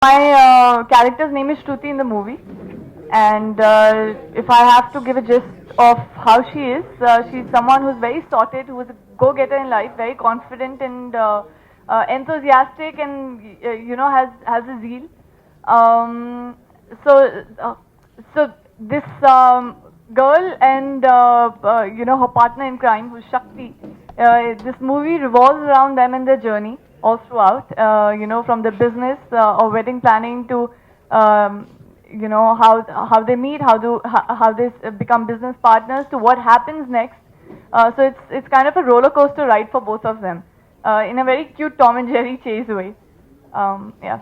My character's name is Shruti in the movie, and if I have to give a gist of how she is, she's someone who's very sorted, who is a go-getter in life, very confident and enthusiastic, and has a zeal. Um, so, uh, so this girl and her partner in crime, who's Shakti. This movie revolves around them and their journey all throughout. From the business or wedding planning to how they meet, how they become business partners, to what happens next. So it's kind of a roller coaster ride for both of them, in a very cute Tom and Jerry chase way. Yeah.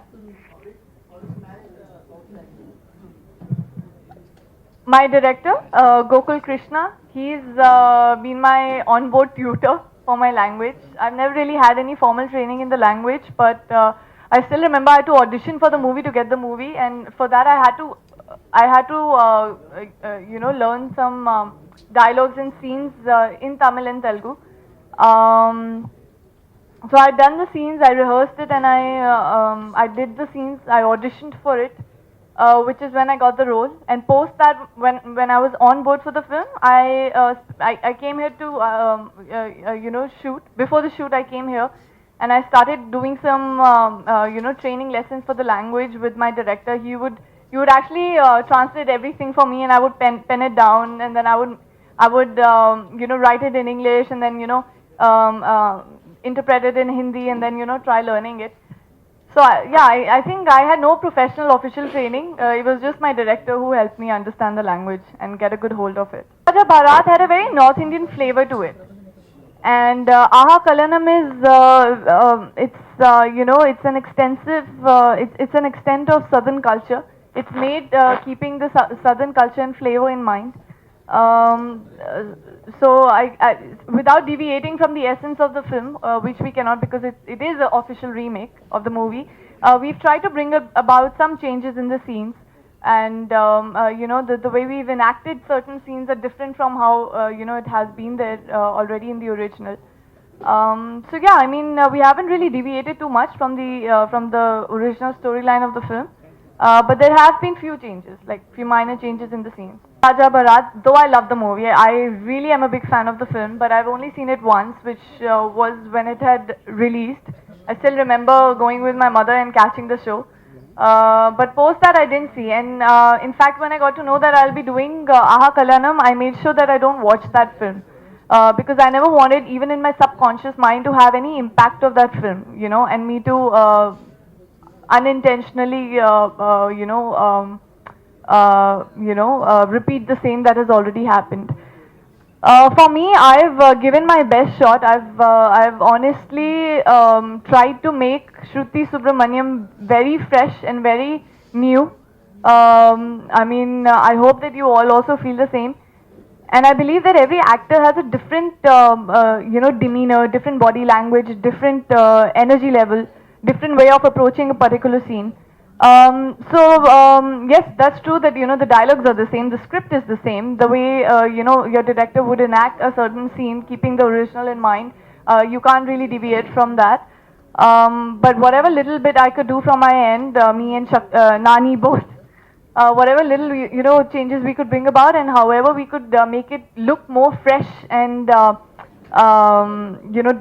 My director, Gokul Krishna, he's been my on-board tutor for my language. I've never really had any formal training in the language, but I still remember I had to audition for the movie to get the movie, and for that I had to learn some dialogues and scenes in Tamil and Telugu. So I'd done the scenes, I rehearsed it, and I did the scenes. I auditioned for it, which is when I got the role. And post that, when I was on board for the film, I came here to shoot. Before the shoot, I came here, and I started doing some training lessons for the language with my director. He would actually translate everything for me, and I would pen it down, and then I would write it in English, and then um, uh, interpret it in Hindi, and then try learning it. So I think I had no professional official training. It was just my director who helped me understand the language and get a good hold of it. Raja Bharat had a very North Indian flavor to it, and Aha Kalanam is it's an extensive it's an extent of southern culture. It's made keeping the southern culture and flavor in mind. Um, uh, so without deviating from the essence of the film, which we cannot because it is an official remake of the movie, we've tried to bring about some changes in the scenes, and the way we've enacted certain scenes are different from how it has been there already in the original. So yeah, I mean, we haven't really deviated too much from the original storyline of the film, but there have been few changes, like few minor changes in the scenes. Raja Bharat, though I love the movie, I really am a big fan of the film, but I've only seen it once, which was when it had released. I still remember going with my mother and catching the show. But post that I didn't see, and in fact, when I got to know that I'll be doing Aha Kalyanam, I made sure that I don't watch that film. Because I never wanted, even in my subconscious mind, to have any impact of that film, and me to unintentionally, repeat the same that has already happened. For me, I've given my best shot. I've honestly tried to make Shruti Subramaniam very fresh and very new. I hope that you all also feel the same. And I believe that every actor has a different, demeanor, different body language, different energy level, different way of approaching a particular scene. Yes, that's true that the dialogues are the same, the script is the same. The way your director would enact a certain scene, keeping the original in mind, you can't really deviate from that. But whatever little bit I could do from my end, me and Nani both, whatever little changes we could bring about, and however we could make it look more fresh and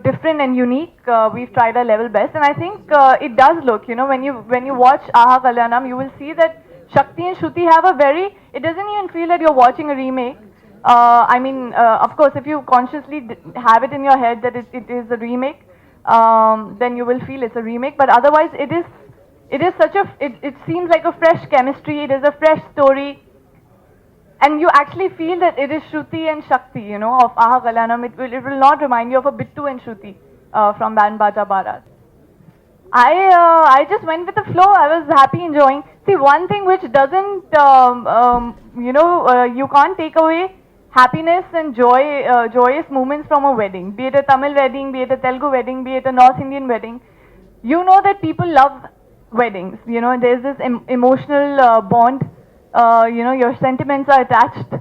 different and unique, we've tried our level best, and I think it does look, when you watch Aha Kalyanam, you will see that Shakti and Shruti have a very, it doesn't even feel that you're watching a remake. Of course, if you consciously have it in your head that it is a remake, then you will feel it's a remake, but otherwise it is it seems like a fresh chemistry, it is a fresh story, and you actually feel that it is Shruti and Shakti, of Aha Kalyanam. It will not remind you of a Bittu and Shruti from Band Baja Bharat. I just went with the flow. I was happy enjoying. See, one thing which doesn't, you can't take away happiness and joyous moments from a wedding, be it a Tamil wedding, be it a Telugu wedding, be it a North Indian wedding. You know that people love weddings. There's this emotional bond. Your sentiments are attached.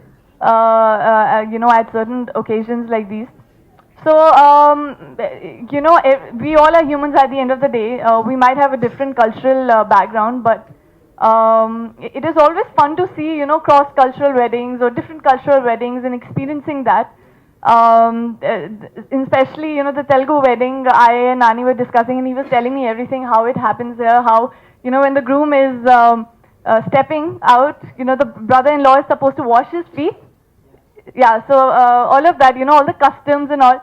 At certain occasions like these. So, we all are humans at the end of the day. We might have a different cultural background, but it is always fun to see, cross-cultural weddings or different cultural weddings and experiencing that. Especially, the Telugu wedding, I and Nani were discussing, and he was telling me everything, how it happens there, how, when the groom is stepping out, the brother-in-law is supposed to wash his feet. Yeah, so all of that, all the customs and all,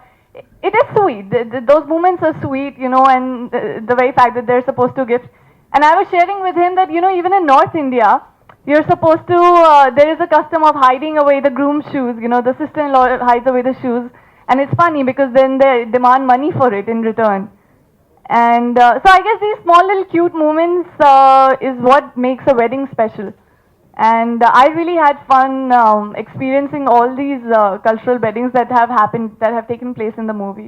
it is sweet. Those moments are sweet, and the very fact that they're supposed to gift. And I was sharing with him that, even in North India, you're supposed to, there is a custom of hiding away the groom's shoes, the sister-in-law hides away the shoes. And it's funny because then they demand money for it in return. And so I guess these small little cute moments is what makes a wedding special. And I really had fun experiencing all these cultural weddings that have happened, that have taken place in the movie.